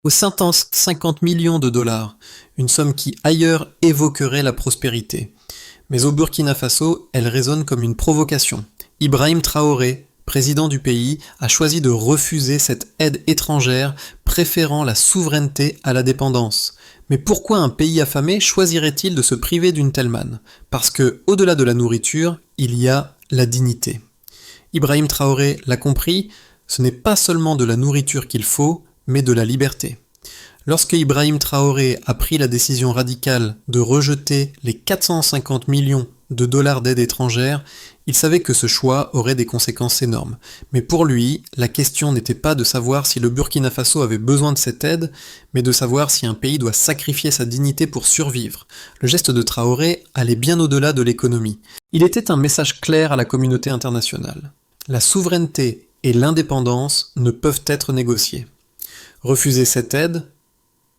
Aux 50 millions de dollars, une somme qui ailleurs évoquerait la prospérité. Mais au Burkina Faso, elle résonne comme une provocation. Ibrahim Traoré, président du pays, a choisi de refuser cette aide étrangère, préférant la souveraineté à la dépendance. Mais pourquoi un pays affamé choisirait-il de se priver d'une telle manne? Parce que, au-delà de la nourriture, il y a la dignité. Ibrahim Traoré l'a compris, ce n'est pas seulement de la nourriture qu'il faut, mais de la liberté. Lorsque Ibrahim Traoré a pris la décision radicale de rejeter les 450 millions de dollars d'aide étrangère, il savait que ce choix aurait des conséquences énormes. Mais pour lui, la question n'était pas de savoir si le Burkina Faso avait besoin de cette aide, mais de savoir si un pays doit sacrifier sa dignité pour survivre. Le geste de Traoré allait bien au-delà de l'économie. Il était un message clair à la communauté internationale. La souveraineté et l'indépendance ne peuvent être négociées. Refuser cette aide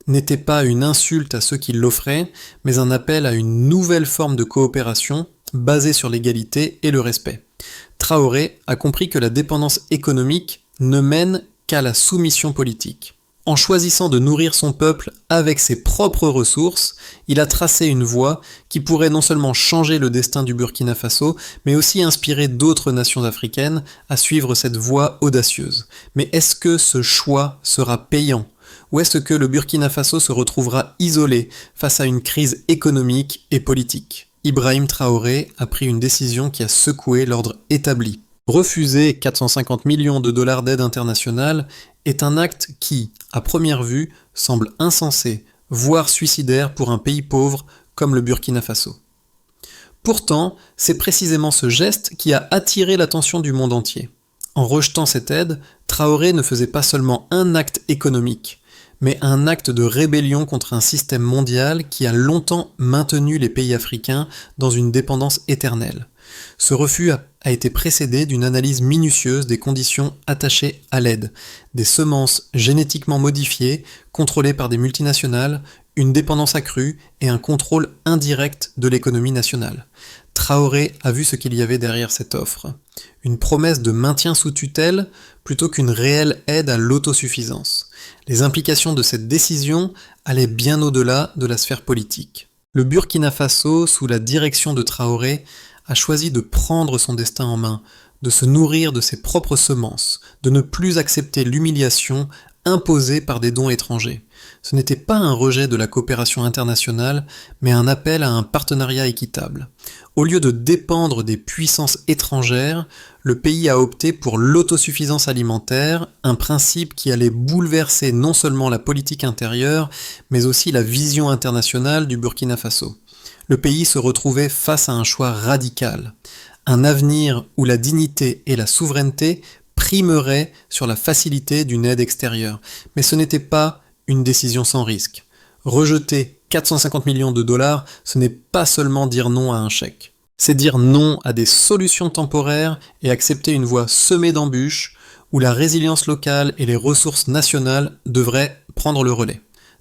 n'était pas une insulte à ceux qui l'offraient, mais un appel à une nouvelle forme de coopération basée sur l'égalité et le respect. Traoré a compris que la dépendance économique ne mène qu'à la soumission politique. En choisissant de nourrir son peuple avec ses propres ressources, il a tracé une voie qui pourrait non seulement changer le destin du Burkina Faso, mais aussi inspirer d'autres nations africaines à suivre cette voie audacieuse. Mais est-ce que ce choix sera payant ? Ou est-ce que le Burkina Faso se retrouvera isolé face à une crise économique et politique? Ibrahim Traoré a pris une décision qui a secoué l'ordre établi. Refuser 450 millions de dollars d'aide internationale est un acte qui, à première vue, semble insensé, voire suicidaire pour un pays pauvre comme le Burkina Faso. Pourtant, c'est précisément ce geste qui a attiré l'attention du monde entier. En rejetant cette aide, Traoré ne faisait pas seulement un acte économique, mais un acte de rébellion contre un système mondial qui a longtemps maintenu les pays africains dans une dépendance éternelle. Ce refus a été précédé d'une analyse minutieuse des conditions attachées à l'aide, des semences génétiquement modifiées, contrôlées par des multinationales, une dépendance accrue et un contrôle indirect de l'économie nationale. Traoré a vu ce qu'il y avait derrière cette offre. Une promesse de maintien sous tutelle plutôt qu'une réelle aide à l'autosuffisance. Les implications de cette décision allaient bien au-delà de la sphère politique. Le Burkina Faso, sous la direction de Traoré, a choisi de prendre son destin en main, de se nourrir de ses propres semences, de ne plus accepter l'humiliation imposée par des dons étrangers. Ce n'était pas un rejet de la coopération internationale, mais un appel à un partenariat équitable. Au lieu de dépendre des puissances étrangères, le pays a opté pour l'autosuffisance alimentaire, un principe qui allait bouleverser non seulement la politique intérieure, mais aussi la vision internationale du Burkina Faso. Le pays se retrouvait face à un choix radical. Un avenir où la dignité et la souveraineté primeraient sur la facilité d'une aide extérieure. Mais ce n'était pas une décision sans risque. Rejeter 450 millions de dollars, ce n'est pas seulement dire non à un chèque. C'est dire non à des solutions temporaires et accepter une voie semée d'embûches où la résilience locale et les ressources nationales devraient prendre le relais.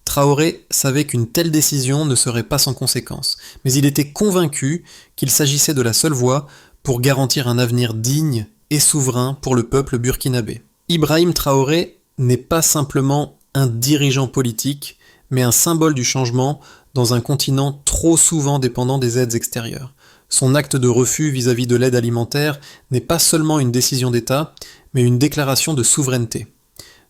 Traoré savait qu'une telle décision ne serait pas sans conséquences, mais il était convaincu qu'il s'agissait de la seule voie pour garantir un avenir digne et souverain pour le peuple burkinabé. Ibrahim Traoré n'est pas simplement un dirigeant politique, mais un symbole du changement dans un continent trop souvent dépendant des aides extérieures. Son acte de refus vis-à-vis de l'aide alimentaire n'est pas seulement une décision d'État, mais une déclaration de souveraineté.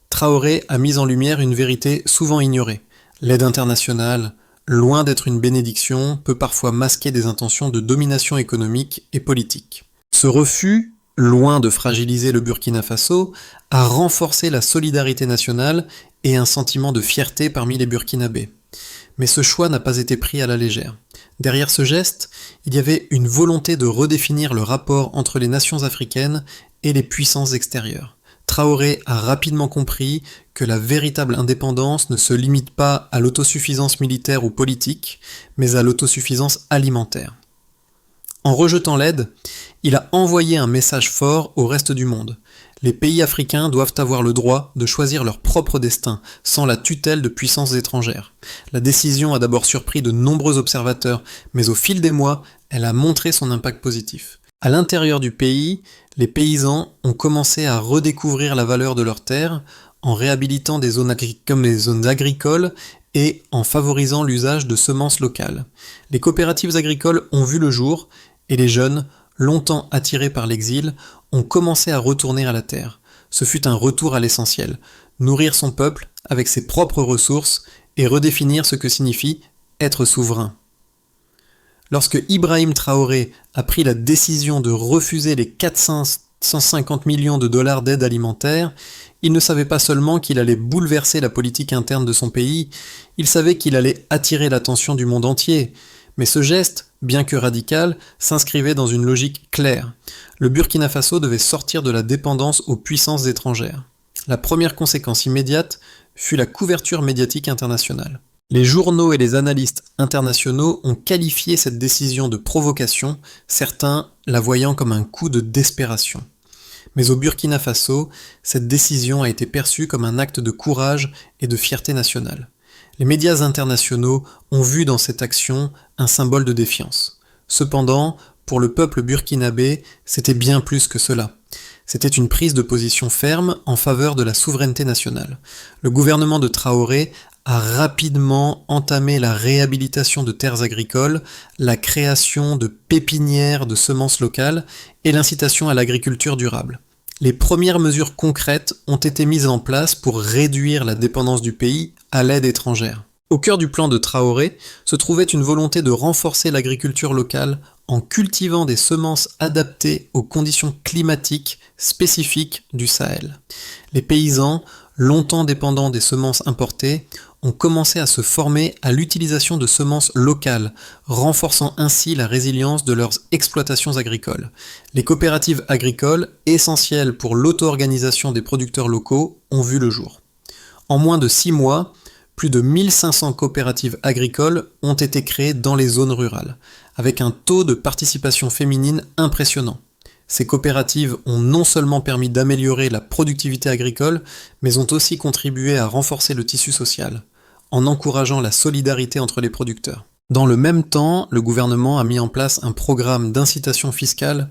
Traoré a mis en lumière une vérité souvent ignorée. L'aide internationale, loin d'être une bénédiction, peut parfois masquer des intentions de domination économique et politique. Ce refus, loin de fragiliser le Burkina Faso, a renforcé la solidarité nationale et un sentiment de fierté parmi les Burkinabés. Mais ce choix n'a pas été pris à la légère. Derrière ce geste, il y avait une volonté de redéfinir le rapport entre les nations africaines et les puissances extérieures. Traoré a rapidement compris que la véritable indépendance ne se limite pas à l'autosuffisance militaire ou politique, mais à l'autosuffisance alimentaire. En rejetant l'aide, il a envoyé un message fort au reste du monde. Les pays africains doivent avoir le droit de choisir leur propre destin, sans la tutelle de puissances étrangères. La décision a d'abord surpris de nombreux observateurs, mais au fil des mois, elle a montré son impact positif. À l'intérieur du pays, les paysans ont commencé à redécouvrir la valeur de leurs terres en réhabilitant des zones comme les zones agricoles et en favorisant l'usage de semences locales. Les coopératives agricoles ont vu le jour et les jeunes, longtemps attirés par l'exil, ont commencé à retourner à la terre. Ce fut un retour à l'essentiel, nourrir son peuple avec ses propres ressources et redéfinir ce que signifie être souverain. Lorsque Ibrahim Traoré a pris la décision de refuser les 450 millions de dollars d'aide alimentaire, il ne savait pas seulement qu'il allait bouleverser la politique interne de son pays, il savait qu'il allait attirer l'attention du monde entier. Mais ce geste, bien que radical, s'inscrivait dans une logique claire. Le Burkina Faso devait sortir de la dépendance aux puissances étrangères. La première conséquence immédiate fut la couverture médiatique internationale. Les journaux et les analystes internationaux ont qualifié cette décision de provocation, certains la voyant comme un coup de desperation. Mais au Burkina Faso, cette décision a été perçue comme un acte de courage et de fierté nationale. Les médias internationaux ont vu dans cette action un symbole de défiance. Cependant, pour le peuple burkinabé, c'était bien plus que cela. C'était une prise de position ferme en faveur de la souveraineté nationale. Le gouvernement de Traoré a rapidement entamé la réhabilitation de terres agricoles, la création de pépinières de semences locales et l'incitation à l'agriculture durable. Les premières mesures concrètes ont été mises en place pour réduire la dépendance du pays à l'aide étrangère. Au cœur du plan de Traoré se trouvait une volonté de renforcer l'agriculture locale en cultivant des semences adaptées aux conditions climatiques spécifiques du Sahel. Les paysans, longtemps dépendants des semences importées, ont commencé à se former à l'utilisation de semences locales, renforçant ainsi la résilience de leurs exploitations agricoles. Les coopératives agricoles, essentielles pour l'auto-organisation des producteurs locaux, ont vu le jour. En moins de 6 mois, plus de 1500 coopératives agricoles ont été créées dans les zones rurales, avec un taux de participation féminine impressionnant. Ces coopératives ont non seulement permis d'améliorer la productivité agricole, mais ont aussi contribué à renforcer le tissu social, en encourageant la solidarité entre les producteurs. Dans le même temps, le gouvernement a mis en place un programme d'incitation fiscale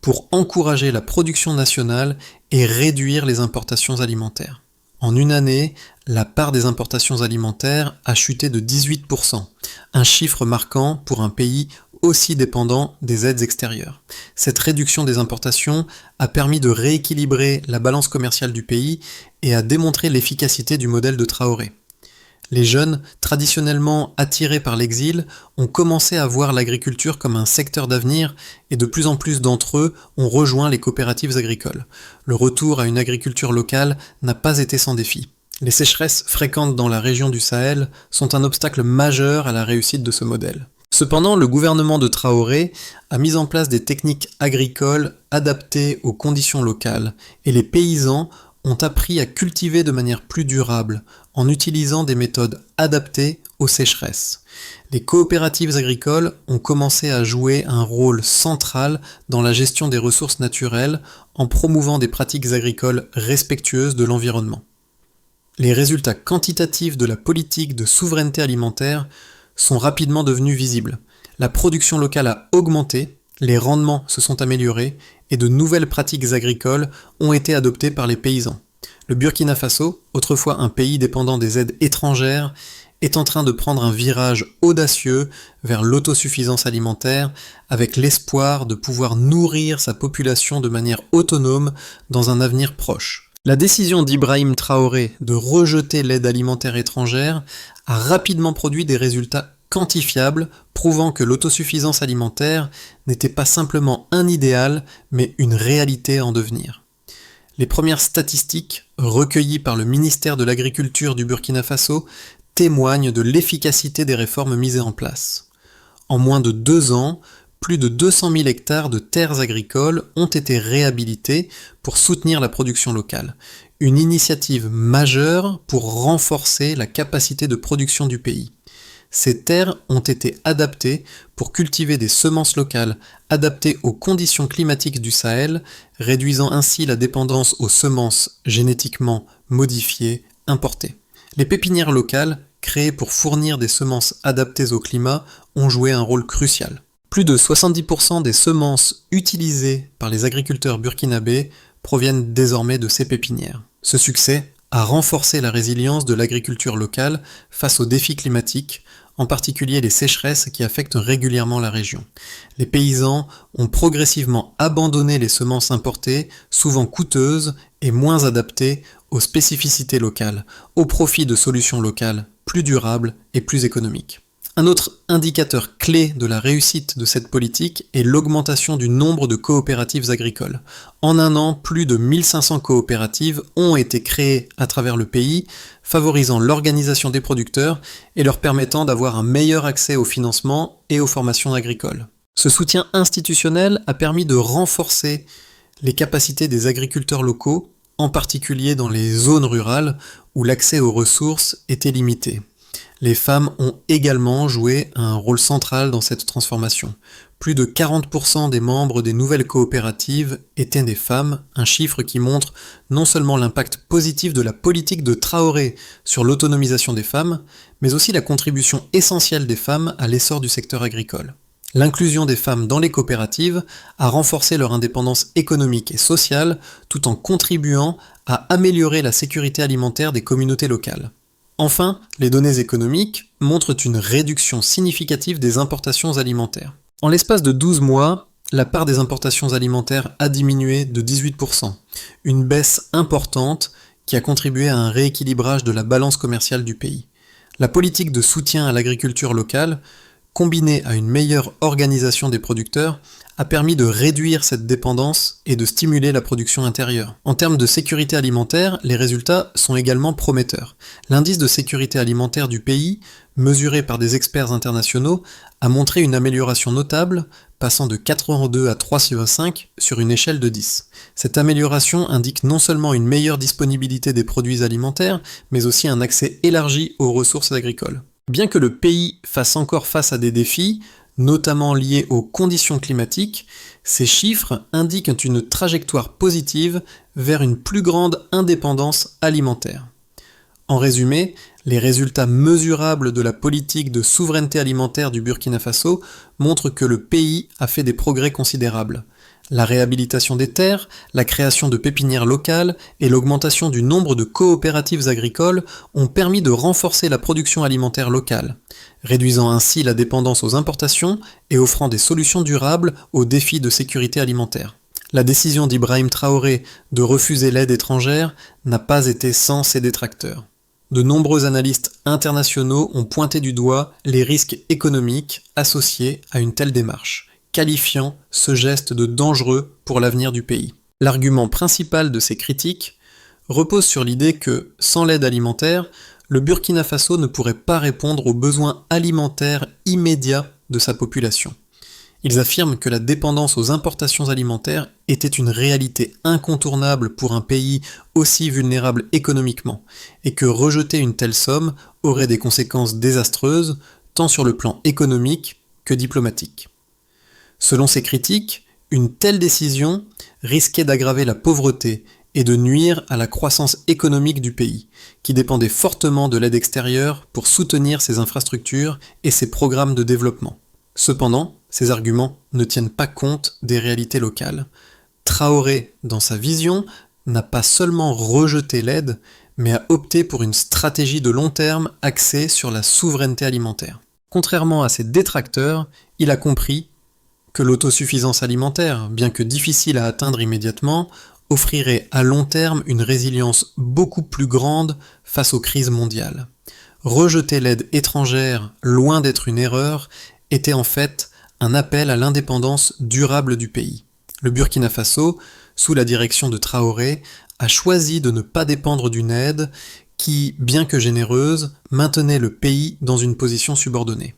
pour encourager la production nationale et réduire les importations alimentaires. En une année, la part des importations alimentaires a chuté de 18%, un chiffre marquant pour un pays aussi dépendant des aides extérieures. Cette réduction des importations a permis de rééquilibrer la balance commerciale du pays et a démontré l'efficacité du modèle de Traoré. Les jeunes, traditionnellement attirés par l'exil, ont commencé à voir l'agriculture comme un secteur d'avenir et de plus en plus d'entre eux ont rejoint les coopératives agricoles. Le retour à une agriculture locale n'a pas été sans défi. Les sécheresses fréquentes dans la région du Sahel sont un obstacle majeur à la réussite de ce modèle. Cependant, le gouvernement de Traoré a mis en place des techniques agricoles adaptées aux conditions locales et les paysans ont appris à cultiver de manière plus durable en utilisant des méthodes adaptées aux sécheresses. Les coopératives agricoles ont commencé à jouer un rôle central dans la gestion des ressources naturelles en promouvant des pratiques agricoles respectueuses de l'environnement. Les résultats quantitatifs de la politique de souveraineté alimentaire sont rapidement devenus visibles. La production locale a augmenté, les rendements se sont améliorés et de nouvelles pratiques agricoles ont été adoptées par les paysans. Le Burkina Faso, autrefois un pays dépendant des aides étrangères, est en train de prendre un virage audacieux vers l'autosuffisance alimentaire avec l'espoir de pouvoir nourrir sa population de manière autonome dans un avenir proche. La décision d'Ibrahim Traoré de rejeter l'aide alimentaire étrangère a rapidement produit des résultats quantifiables, prouvant que l'autosuffisance alimentaire n'était pas simplement un idéal, mais une réalité en devenir. Les premières statistiques recueillies par le ministère de l'Agriculture du Burkina Faso témoignent de l'efficacité des réformes mises en place. En moins de 2 ans, plus de 200 000 hectares de terres agricoles ont été réhabilités pour soutenir la production locale. Une initiative majeure pour renforcer la capacité de production du pays. Ces terres ont été adaptées pour cultiver des semences locales adaptées aux conditions climatiques du Sahel, réduisant ainsi la dépendance aux semences génétiquement modifiées importées. Les pépinières locales, créées pour fournir des semences adaptées au climat, ont joué un rôle crucial. Plus de 70% des semences utilisées par les agriculteurs burkinabés proviennent désormais de ces pépinières. Ce succès à renforcer la résilience de l'agriculture locale face aux défis climatiques, en particulier les sécheresses qui affectent régulièrement la région. Les paysans ont progressivement abandonné les semences importées, souvent coûteuses et moins adaptées aux spécificités locales, au profit de solutions locales plus durables et plus économiques. Un autre indicateur clé de la réussite de cette politique est l'augmentation du nombre de coopératives agricoles. En un an, plus de 1500 coopératives ont été créées à travers le pays, favorisant l'organisation des producteurs et leur permettant d'avoir un meilleur accès au financement et aux formations agricoles. Ce soutien institutionnel a permis de renforcer les capacités des agriculteurs locaux, en particulier dans les zones rurales où l'accès aux ressources était limité. Les femmes ont également joué un rôle central dans cette transformation. Plus de 40% des membres des nouvelles coopératives étaient des femmes, un chiffre qui montre non seulement l'impact positif de la politique de Traoré sur l'autonomisation des femmes, mais aussi la contribution essentielle des femmes à l'essor du secteur agricole. L'inclusion des femmes dans les coopératives a renforcé leur indépendance économique et sociale tout en contribuant à améliorer la sécurité alimentaire des communautés locales. Enfin, les données économiques montrent une réduction significative des importations alimentaires. En l'espace de 12 mois, la part des importations alimentaires a diminué de 18%, une baisse importante qui a contribué à un rééquilibrage de la balance commerciale du pays. La politique de soutien à l'agriculture locale, combinée à une meilleure organisation des producteurs, a permis de réduire cette dépendance et de stimuler la production intérieure. En termes de sécurité alimentaire, les résultats sont également prometteurs. L'indice de sécurité alimentaire du pays, mesuré par des experts internationaux, a montré une amélioration notable, passant de 4,2 à 3,5 sur une échelle de 10. Cette amélioration indique non seulement une meilleure disponibilité des produits alimentaires, mais aussi un accès élargi aux ressources agricoles. Bien que le pays fasse encore face à des défis, notamment liés aux conditions climatiques, ces chiffres indiquent une trajectoire positive vers une plus grande indépendance alimentaire. En résumé, les résultats mesurables de la politique de souveraineté alimentaire du Burkina Faso montrent que le pays a fait des progrès considérables. La réhabilitation des terres, la création de pépinières locales et l'augmentation du nombre de coopératives agricoles ont permis de renforcer la production alimentaire locale, réduisant ainsi la dépendance aux importations et offrant des solutions durables aux défis de sécurité alimentaire. La décision d'Ibrahim Traoré de refuser l'aide étrangère n'a pas été sans ses détracteurs. De nombreux analystes internationaux ont pointé du doigt les risques économiques associés à une telle démarche, qualifiant ce geste de dangereux pour l'avenir du pays. L'argument principal de ces critiques repose sur l'idée que, sans l'aide alimentaire, le Burkina Faso ne pourrait pas répondre aux besoins alimentaires immédiats de sa population. Ils affirment que la dépendance aux importations alimentaires était une réalité incontournable pour un pays aussi vulnérable économiquement, et que rejeter une telle somme aurait des conséquences désastreuses, tant sur le plan économique que diplomatique. Selon ces critiques, une telle décision risquait d'aggraver la pauvreté et de nuire à la croissance économique du pays, qui dépendait fortement de l'aide extérieure pour soutenir ses infrastructures et ses programmes de développement. Cependant, ces arguments ne tiennent pas compte des réalités locales. Traoré, dans sa vision, n'a pas seulement rejeté l'aide, mais a opté pour une stratégie de long terme axée sur la souveraineté alimentaire. Contrairement à ses détracteurs, il a compris que l'autosuffisance alimentaire, bien que difficile à atteindre immédiatement, offrirait à long terme une résilience beaucoup plus grande face aux crises mondiales. Rejeter l'aide étrangère, loin d'être une erreur, était en fait un appel à l'indépendance durable du pays. Le Burkina Faso, sous la direction de Traoré, a choisi de ne pas dépendre d'une aide qui, bien que généreuse, maintenait le pays dans une position subordonnée.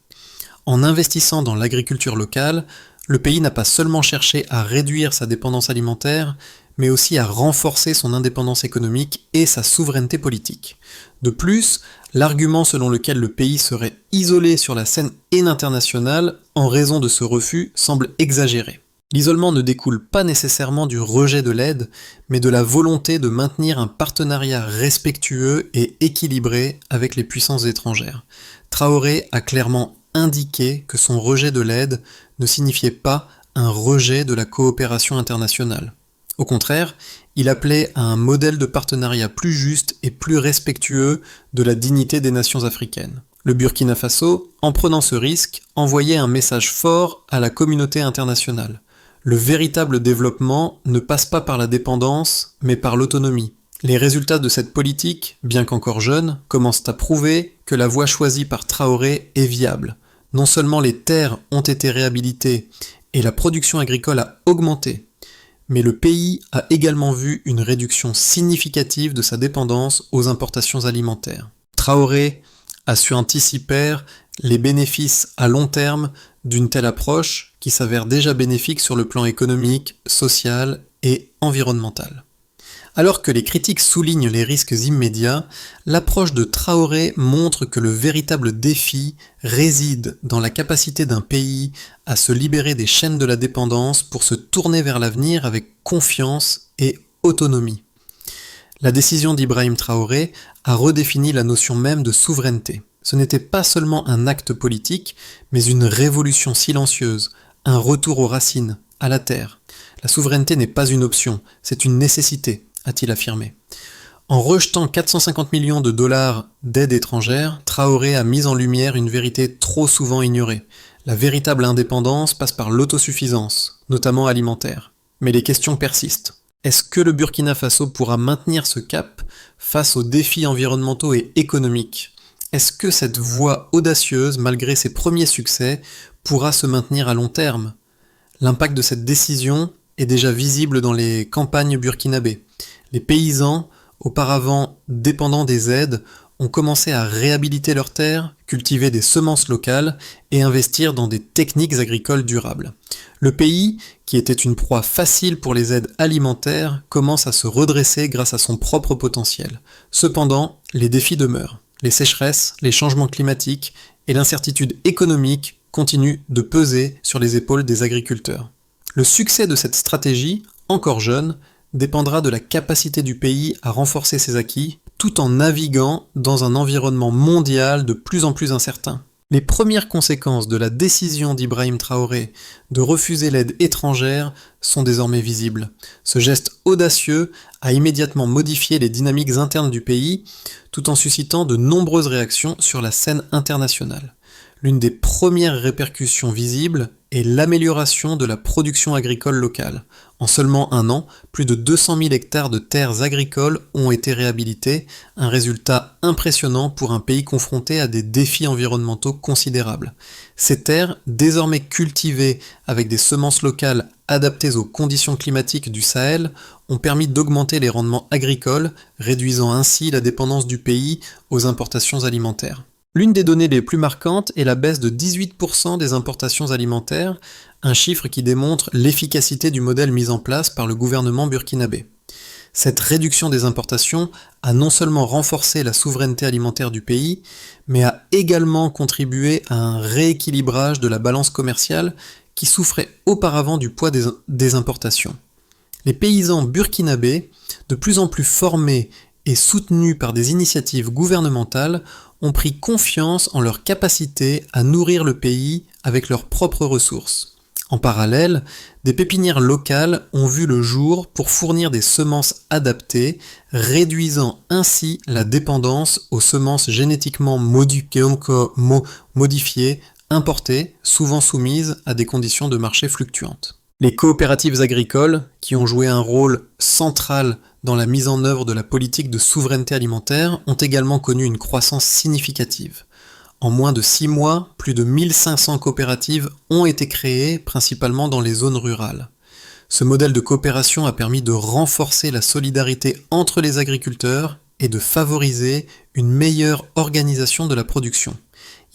En investissant dans l'agriculture locale, le pays n'a pas seulement cherché à réduire sa dépendance alimentaire, mais aussi à renforcer son indépendance économique et sa souveraineté politique. De plus, l'argument selon lequel le pays serait isolé sur la scène internationale en raison de ce refus semble exagéré. L'isolement ne découle pas nécessairement du rejet de l'aide, mais de la volonté de maintenir un partenariat respectueux et équilibré avec les puissances étrangères. Traoré a clairement indiqué que son rejet de l'aide ne signifiait pas un rejet de la coopération internationale. Au contraire, Il appelait à un modèle de partenariat plus juste et plus respectueux de la dignité des nations africaines. Le Burkina Faso, en prenant ce risque, envoyait un message fort à la communauté internationale. Le véritable développement ne passe pas par la dépendance, mais par l'autonomie. Les résultats de cette politique, bien qu'encore jeune, commencent à prouver que la voie choisie par Traoré est viable. Non seulement les terres ont été réhabilitées et la production agricole a augmenté, mais le pays a également vu une réduction significative de sa dépendance aux importations alimentaires. Traoré a su anticiper les bénéfices à long terme d'une telle approche qui s'avère déjà bénéfique sur le plan économique, social et environnemental. Alors que les critiques soulignent les risques immédiats, l'approche de Traoré montre que le véritable défi réside dans la capacité d'un pays à se libérer des chaînes de la dépendance pour se tourner vers l'avenir avec confiance et autonomie. La décision d'Ibrahim Traoré a redéfini la notion même de souveraineté. Ce n'était pas seulement un acte politique, mais une révolution silencieuse, un retour aux racines, à la terre. La souveraineté n'est pas une option, c'est une nécessité, a-t-il affirmé. En rejetant 450 millions de dollars d'aide étrangère, Traoré a mis en lumière une vérité trop souvent ignorée. La véritable indépendance passe par l'autosuffisance, notamment alimentaire. Mais les questions persistent. Est-ce que le Burkina Faso pourra maintenir ce cap face aux défis environnementaux et économiques ? Est-ce que cette voie audacieuse, malgré ses premiers succès, pourra se maintenir à long terme ? L'impact de cette décision est déjà visible dans les campagnes burkinabées. Les paysans, auparavant dépendants des aides, ont commencé à réhabiliter leurs terres, cultiver des semences locales et investir dans des techniques agricoles durables. Le pays, qui était une proie facile pour les aides alimentaires, commence à se redresser grâce à son propre potentiel. Cependant, les défis demeurent. Les sécheresses, les changements climatiques et l'incertitude économique continuent de peser sur les épaules des agriculteurs. Le succès de cette stratégie, encore jeune, dépendra de la capacité du pays à renforcer ses acquis, tout en naviguant dans un environnement mondial de plus en plus incertain. Les premières conséquences de la décision d'Ibrahim Traoré de refuser l'aide étrangère sont désormais visibles. Ce geste audacieux a immédiatement modifié les dynamiques internes du pays, tout en suscitant de nombreuses réactions sur la scène internationale. L'une des premières répercussions visibles est l'amélioration de la production agricole locale. En seulement un an, plus de 200 000 hectares de terres agricoles ont été réhabilités, un résultat impressionnant pour un pays confronté à des défis environnementaux considérables. Ces terres, désormais cultivées avec des semences locales adaptées aux conditions climatiques du Sahel, ont permis d'augmenter les rendements agricoles, réduisant ainsi la dépendance du pays aux importations alimentaires. L'une des données les plus marquantes est la baisse de 18% des importations alimentaires, un chiffre qui démontre l'efficacité du modèle mis en place par le gouvernement burkinabé. Cette réduction des importations a non seulement renforcé la souveraineté alimentaire du pays, mais a également contribué à un rééquilibrage de la balance commerciale qui souffrait auparavant du poids des importations. Les paysans burkinabés, de plus en plus formés et soutenus par des initiatives gouvernementales, ont pris confiance en leur capacité à nourrir le pays avec leurs propres ressources. En parallèle, des pépinières locales ont vu le jour pour fournir des semences adaptées, réduisant ainsi la dépendance aux semences génétiquement modifiées, importées, souvent soumises à des conditions de marché fluctuantes. Les coopératives agricoles, qui ont joué un rôle central dans la mise en œuvre de la politique de souveraineté alimentaire, ont également connu une croissance significative. En moins de 6 mois, plus de 1500 coopératives ont été créées, principalement dans les zones rurales. Ce modèle de coopération a permis de renforcer la solidarité entre les agriculteurs et de favoriser une meilleure organisation de la production.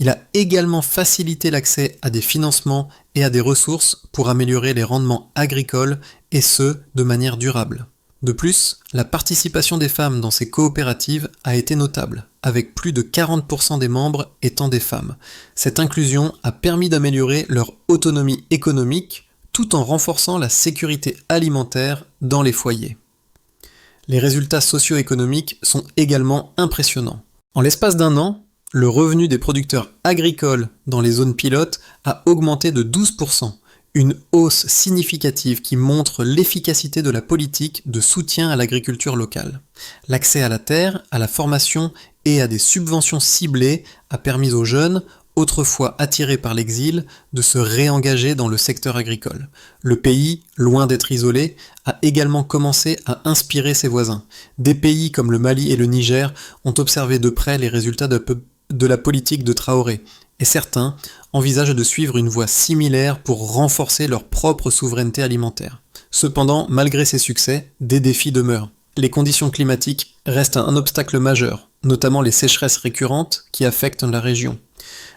Il a également facilité l'accès à des financements et à des ressources pour améliorer les rendements agricoles, et ce, de manière durable. De plus, la participation des femmes dans ces coopératives a été notable, avec plus de 40% des membres étant des femmes. Cette inclusion a permis d'améliorer leur autonomie économique, tout en renforçant la sécurité alimentaire dans les foyers. Les résultats socio-économiques sont également impressionnants. En l'espace d'un an, le revenu des producteurs agricoles dans les zones pilotes a augmenté de 12%, une hausse significative qui montre l'efficacité de la politique de soutien à l'agriculture locale. L'accès à la terre, à la formation et à des subventions ciblées a permis aux jeunes, autrefois attirés par l'exil, de se réengager dans le secteur agricole. Le pays, loin d'être isolé, a également commencé à inspirer ses voisins. Des pays comme le Mali et le Niger ont observé de près les résultats de la politique de Traoré, et certains envisagent de suivre une voie similaire pour renforcer leur propre souveraineté alimentaire. Cependant, malgré ces succès, des défis demeurent. Les conditions climatiques restent un obstacle majeur, notamment les sécheresses récurrentes qui affectent la région.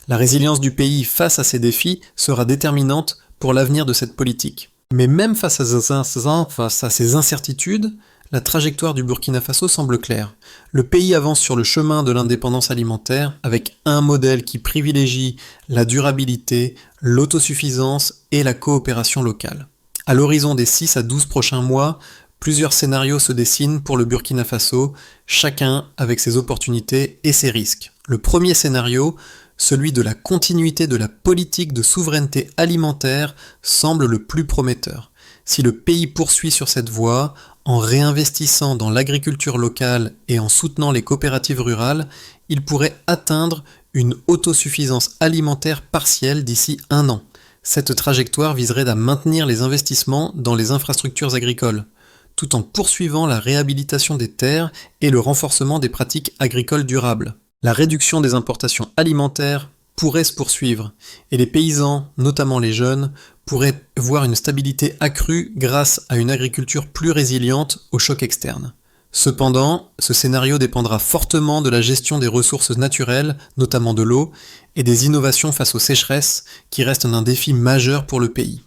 La résilience du pays face à ces défis sera déterminante pour l'avenir de cette politique. Mais même face à ces incertitudes, la trajectoire du Burkina Faso semble claire. Le pays avance sur le chemin de l'indépendance alimentaire avec un modèle qui privilégie la durabilité, l'autosuffisance et la coopération locale. À l'horizon des 6 à 12 prochains mois, plusieurs scénarios se dessinent pour le Burkina Faso, chacun avec ses opportunités et ses risques. Le premier scénario, celui de la continuité de la politique de souveraineté alimentaire, semble le plus prometteur. Si le pays poursuit sur cette voie, en réinvestissant dans l'agriculture locale et en soutenant les coopératives rurales, il pourrait atteindre une autosuffisance alimentaire partielle d'ici 1 an. Cette trajectoire viserait à maintenir les investissements dans les infrastructures agricoles, tout en poursuivant la réhabilitation des terres et le renforcement des pratiques agricoles durables. La réduction des importations alimentaires pourrait se poursuivre, et les paysans, notamment les jeunes, pourraient voir une stabilité accrue grâce à une agriculture plus résiliente aux chocs externes. Cependant, ce scénario dépendra fortement de la gestion des ressources naturelles, notamment de l'eau, et des innovations face aux sécheresses, qui restent un défi majeur pour le pays.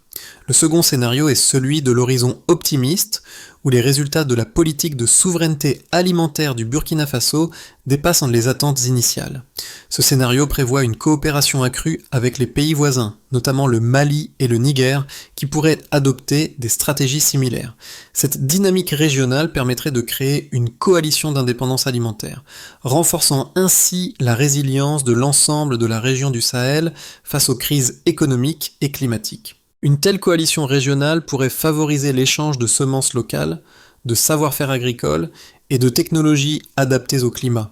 Le second scénario est celui de l'horizon optimiste, où les résultats de la politique de souveraineté alimentaire du Burkina Faso dépassent les attentes initiales. Ce scénario prévoit une coopération accrue avec les pays voisins, notamment le Mali et le Niger, qui pourraient adopter des stratégies similaires. Cette dynamique régionale permettrait de créer une coalition d'indépendance alimentaire, renforçant ainsi la résilience de l'ensemble de la région du Sahel face aux crises économiques et climatiques. Une telle coalition régionale pourrait favoriser l'échange de semences locales, de savoir-faire agricole et de technologies adaptées au climat,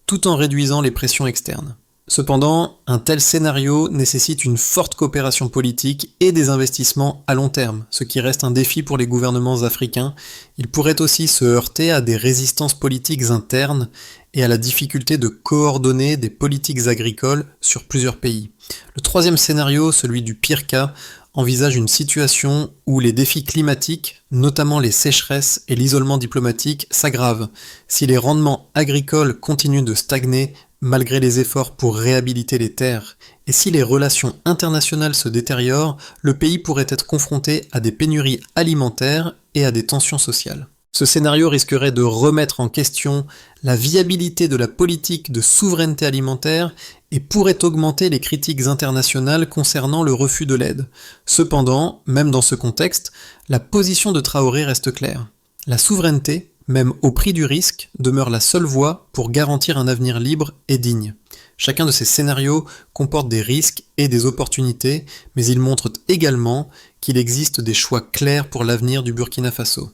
tout en réduisant les pressions externes. Cependant, un tel scénario nécessite une forte coopération politique et des investissements à long terme, ce qui reste un défi pour les gouvernements africains. Il pourrait aussi se heurter à des résistances politiques internes et à la difficulté de coordonner des politiques agricoles sur plusieurs pays. Le troisième scénario, celui du pire cas, envisage une situation où les défis climatiques, notamment les sécheresses et l'isolement diplomatique, s'aggravent. Si les rendements agricoles continuent de stagner malgré les efforts pour réhabiliter les terres, et si les relations internationales se détériorent, le pays pourrait être confronté à des pénuries alimentaires et à des tensions sociales. Ce scénario risquerait de remettre en question la viabilité de la politique de souveraineté alimentaire et pourrait augmenter les critiques internationales concernant le refus de l'aide. Cependant, même dans ce contexte, la position de Traoré reste claire. La souveraineté, même au prix du risque, demeure la seule voie pour garantir un avenir libre et digne. Chacun de ces scénarios comporte des risques et des opportunités, mais ils montrent également qu'il existe des choix clairs pour l'avenir du Burkina Faso.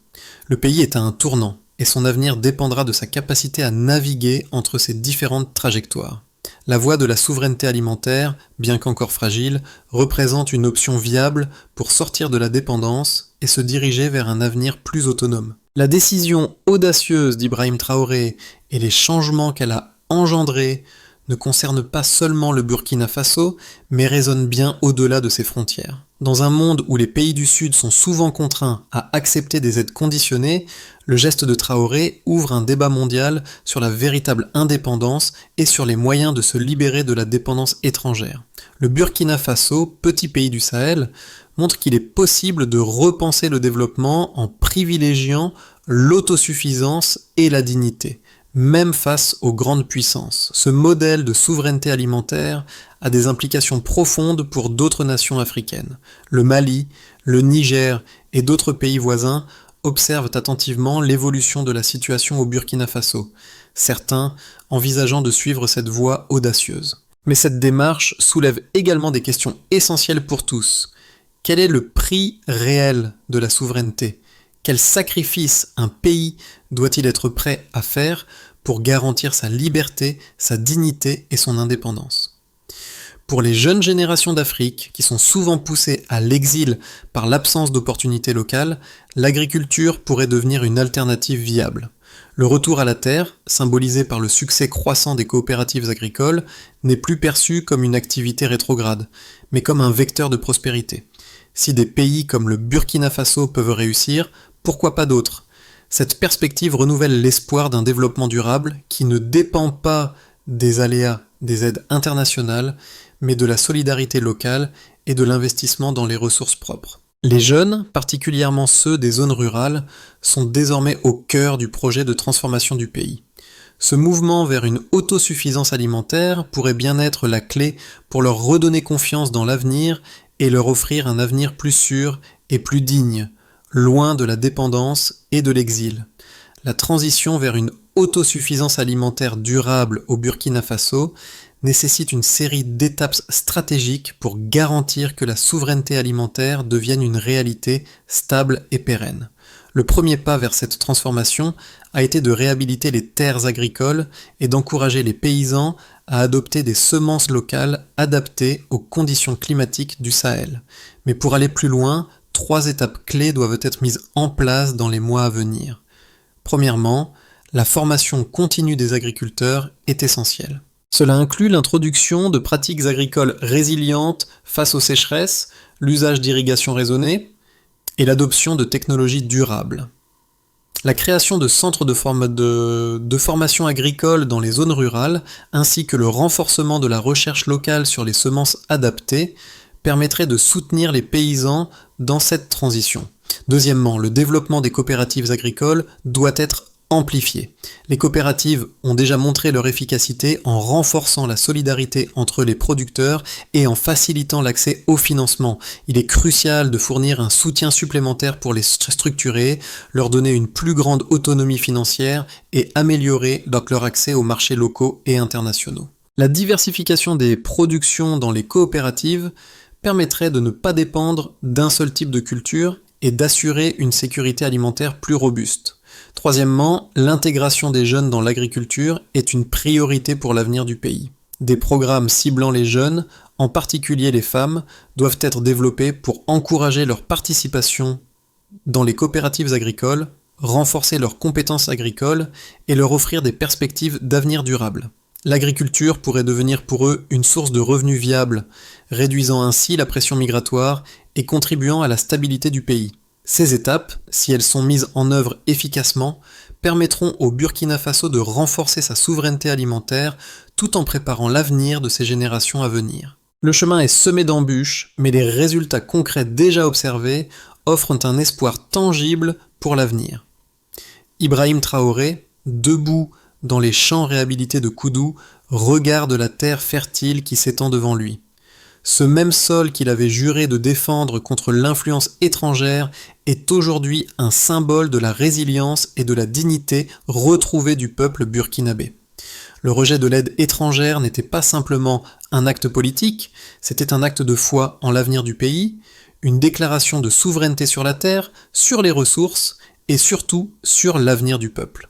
Le pays est à un tournant, et son avenir dépendra de sa capacité à naviguer entre ces différentes trajectoires. La voie de la souveraineté alimentaire, bien qu'encore fragile, représente une option viable pour sortir de la dépendance et se diriger vers un avenir plus autonome. La décision audacieuse d'Ibrahim Traoré et les changements qu'elle a engendrés ne concernent pas seulement le Burkina Faso, mais résonnent bien au-delà de ses frontières. Dans un monde où les pays du Sud sont souvent contraints à accepter des aides conditionnées, le geste de Traoré ouvre un débat mondial sur la véritable indépendance et sur les moyens de se libérer de la dépendance étrangère. Le Burkina Faso, petit pays du Sahel, montre qu'il est possible de repenser le développement en privilégiant l'autosuffisance et la dignité, même face aux grandes puissances. Ce modèle de souveraineté alimentaire a des implications profondes pour d'autres nations africaines. Le Mali, le Niger et d'autres pays voisins observent attentivement l'évolution de la situation au Burkina Faso, certains envisageant de suivre cette voie audacieuse. Mais cette démarche soulève également des questions essentielles pour tous. Quel est le prix réel de la souveraineté ? Quel sacrifice un pays doit-il être prêt à faire pour garantir sa liberté, sa dignité et son indépendance ? Pour les jeunes générations d'Afrique, qui sont souvent poussées à l'exil par l'absence d'opportunités locales, l'agriculture pourrait devenir une alternative viable. Le retour à la terre, symbolisé par le succès croissant des coopératives agricoles, n'est plus perçu comme une activité rétrograde, mais comme un vecteur de prospérité. Si des pays comme le Burkina Faso peuvent réussir, pourquoi pas d'autres ? Cette perspective renouvelle l'espoir d'un développement durable qui ne dépend pas des aléas des aides internationales, mais de la solidarité locale et de l'investissement dans les ressources propres. Les jeunes, particulièrement ceux des zones rurales, sont désormais au cœur du projet de transformation du pays. Ce mouvement vers une autosuffisance alimentaire pourrait bien être la clé pour leur redonner confiance dans l'avenir et leur offrir un avenir plus sûr et plus digne, loin de la dépendance et de l'exil. La transition vers une autosuffisance alimentaire durable au Burkina Faso nécessite une série d'étapes stratégiques pour garantir que la souveraineté alimentaire devienne une réalité stable et pérenne. Le premier pas vers cette transformation a été de réhabiliter les terres agricoles et d'encourager les paysans à adopter des semences locales adaptées aux conditions climatiques du Sahel. Mais pour aller plus loin, 3 étapes clés doivent être mises en place dans les mois à venir. Premièrement, la formation continue des agriculteurs est essentielle. Cela inclut l'introduction de pratiques agricoles résilientes face aux sécheresses, l'usage d'irrigation raisonnée et l'adoption de technologies durables. La création de centres de formation agricole dans les zones rurales, ainsi que le renforcement de la recherche locale sur les semences adaptées, permettrait de soutenir les paysans dans cette transition. Deuxièmement, le développement des coopératives agricoles doit être amplifié. Les coopératives ont déjà montré leur efficacité en renforçant la solidarité entre les producteurs et en facilitant l'accès au financement. Il est crucial de fournir un soutien supplémentaire pour les structurer, leur donner une plus grande autonomie financière et améliorer leur accès aux marchés locaux et internationaux. La diversification des productions dans les coopératives permettrait de ne pas dépendre d'un seul type de culture et d'assurer une sécurité alimentaire plus robuste. Troisièmement, l'intégration des jeunes dans l'agriculture est une priorité pour l'avenir du pays. Des programmes ciblant les jeunes, en particulier les femmes, doivent être développés pour encourager leur participation dans les coopératives agricoles, renforcer leurs compétences agricoles et leur offrir des perspectives d'avenir durable. L'agriculture pourrait devenir pour eux une source de revenus viable, réduisant ainsi la pression migratoire et contribuant à la stabilité du pays. Ces étapes, si elles sont mises en œuvre efficacement, permettront au Burkina Faso de renforcer sa souveraineté alimentaire tout en préparant l'avenir de ses générations à venir. Le chemin est semé d'embûches, mais les résultats concrets déjà observés offrent un espoir tangible pour l'avenir. Ibrahim Traoré, debout dans les champs réhabilités de Koudou, regarde la terre fertile qui s'étend devant lui. Ce même sol qu'il avait juré de défendre contre l'influence étrangère est aujourd'hui un symbole de la résilience et de la dignité retrouvée du peuple burkinabé. Le rejet de l'aide étrangère n'était pas simplement un acte politique, c'était un acte de foi en l'avenir du pays, une déclaration de souveraineté sur la terre, sur les ressources et surtout sur l'avenir du peuple.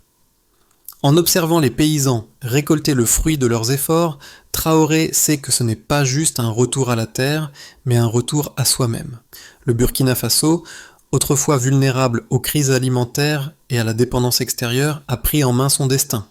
En observant les paysans récolter le fruit de leurs efforts, Traoré sait que ce n'est pas juste un retour à la terre, mais un retour à soi-même. Le Burkina Faso, autrefois vulnérable aux crises alimentaires et à la dépendance extérieure, a pris en main son destin.